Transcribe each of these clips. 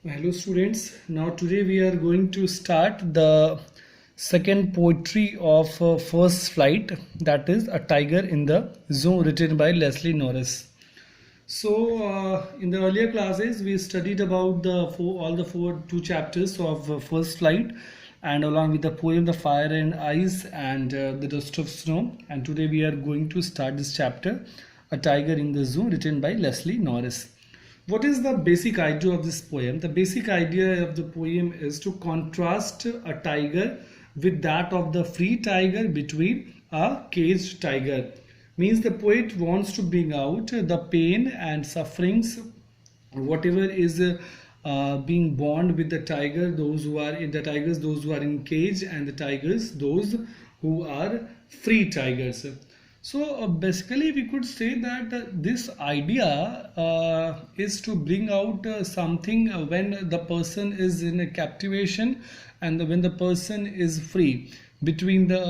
Hello students, now today we are going to start the second poetry of First Flight, that is A Tiger in the Zoo, written by Leslie Norris. So in the earlier classes we studied about all the two chapters of First Flight, and along with the poem The Fire and Ice and The Dust of Snow, and today we are going to start this chapter A Tiger in the Zoo, written by Leslie Norris. What is the basic idea of this poem? The basic idea of the poem is to contrast a tiger with that of the free tiger between a caged tiger. Means the poet wants to bring out the pain and sufferings, whatever is being born with the tiger, those who are in the tigers, those who are in cage, and the tigers, those who are free tigers. So basically we could say that this idea is to bring out something when the person is in a captivation and when the person is free, between the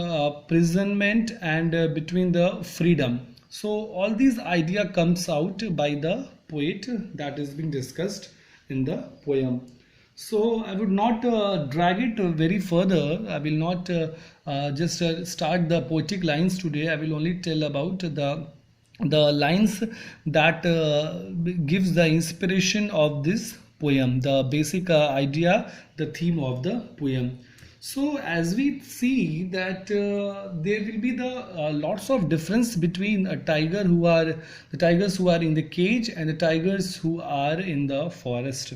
imprisonment and between the freedom. So all these idea comes out by the poet that is being discussed in the poem. So I would not drag it very further. I will not just start the poetic lines today. I will only tell about the lines that gives the inspiration of this poem, the basic idea, the theme of the poem. So as we see that there will be the lots of difference between a tiger who are the tigers who are in the cage and the tigers who are in the forest.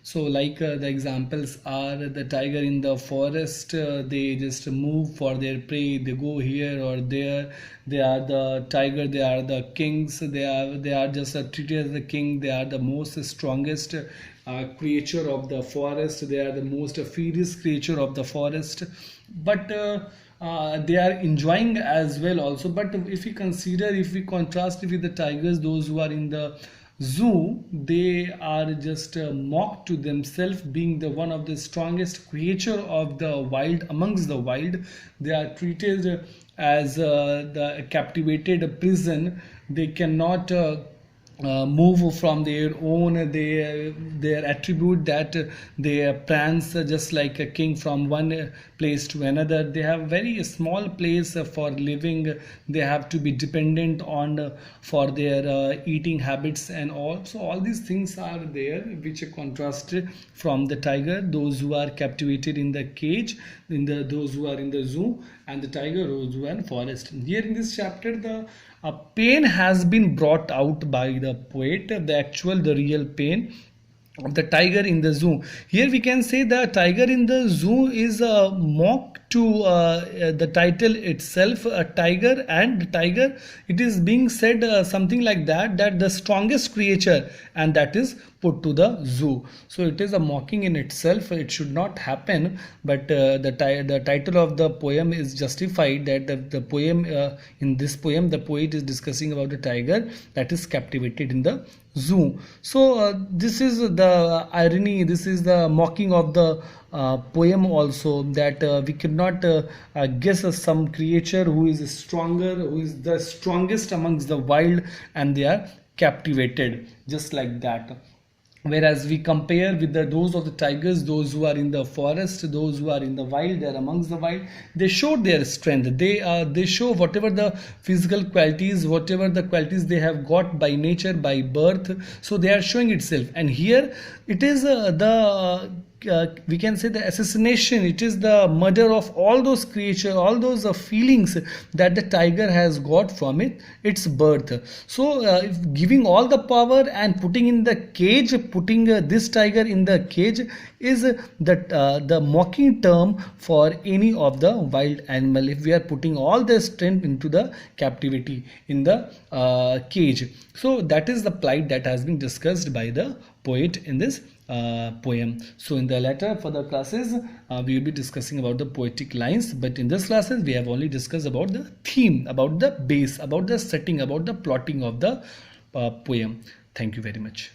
So like the examples are the tiger in the forest, they just move for their prey, they go here or there, they are the tiger, they are the kings, they are just treated as the king, they are the most strongest creature of the forest, they are the most fierce creature of the forest, but they are enjoying as well also. But if we contrast with the tigers, those who are in the zoo, they are just mocked to themselves being the one of the strongest creature of the wild amongst the wild. They are treated as the captivated prison. They cannot move from their own their attribute that they prance just like a king from one place to another. They have very small place for living. They have to be dependent on for their eating habits and all. So all these things are there which are contrasted from the tiger, those who are captivated in the cage, in the those who are in the zoo, and the tiger those who are in forest. Here in this chapter the pain has been brought out by the poet, the real pain of the tiger in the zoo. Here we can say the tiger in the zoo is a mock to the title itself, a tiger, and the tiger, it is being said something like that the strongest creature, and that is put to the zoo. So it is a mocking in itself. It should not happen, but the title of the poem is justified, that the poem in this poem the poet is discussing about the tiger that is captivated in the zoo. So this is the irony, this is the mocking of the poem also, that we cannot guess some creature who is stronger, who is the strongest amongst the wild, and they are captivated just like that. Whereas we compare with those of the tigers, those who are in the forest, those who are in the wild, they are amongst the wild, they show their strength, they show whatever the physical qualities, whatever the qualities they have got by nature, by birth, so they are showing itself. And here it is we can say the assassination, it is the murder of all those creatures, all those feelings that the tiger has got from its birth. So giving all the power and putting in the cage, putting this tiger in the cage is the mocking term for any of the wild animal. If we are putting all the strength into the captivity in the cage, so that is the plight that has been discussed by the poet in this poem. So in the later further classes we will be discussing about the poetic lines, but in this classes we have only discussed about the theme, about the base, about the setting, about the plotting of the poem. Thank you very much.